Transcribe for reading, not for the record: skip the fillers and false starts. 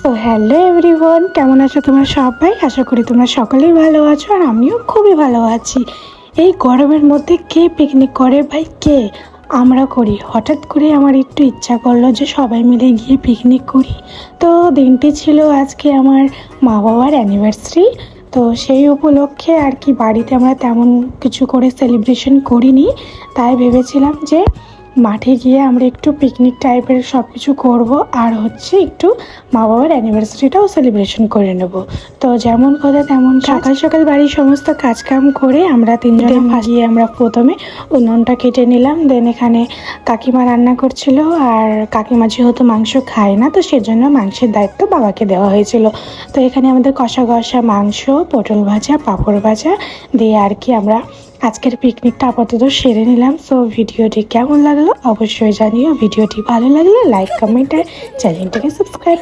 So hello everyone, কেমন আছো তোমরা সবাই? আশা করি তোমরা সকলেই ভালো আছো, আর আমিও খুবই ভালো আছি। এই গরমের মধ্যে কে পিকনিক করে ভাই? কে? আমরা করি। হঠাৎ করে আমার একটু ইচ্ছা করলো যে সবাই মিলে গিয়ে পিকনিক করি। তো দিনটি ছিল আজকে আমার মা বাবার অ্যানিভার্সারি। তো সেই উপলক্ষে আর কি বাড়িতে আমরা তেমন কিছু করে সেলিব্রেশন করিনি। তাই ভেবেছিলাম যে মাঠে গিয়ে আমরা একটু পিকনিক টাইপের সব কিছু করবো, আর হচ্ছে একটু মা বাবার অ্যানিভার্সারিটাও সেলিব্রেশন করে নেব। তো যেমন কথা তেমন সকাল সকাল বাড়ির সমস্ত কাজকাম করে আমরা তিনজনে গিয়ে আমরা প্রথমে উনুনটা কেটে নিলাম। দেন এখানে কাকিমা রান্না করছিল, আর কাকিমা যেহেতু মাংস খায় না, তো সেজন্য মাংসের দায়িত্ব বাবাকে দেওয়া হয়েছিল। তো এখানে আমাদের কষা কষা মাংস, পটল ভাজা, পাঁপড় ভাজা দিয়ে আর কি আমরা আজকের পিকনিকটা আপাতত সেরে নিলাম। সো ভিডিওটি কেমন লাগলো অবশ্যই জানিও। ভিডিওটি ভালো লাগলে লাইক, কমেন্ট আর চ্যানেলটাকে সাবস্ক্রাইব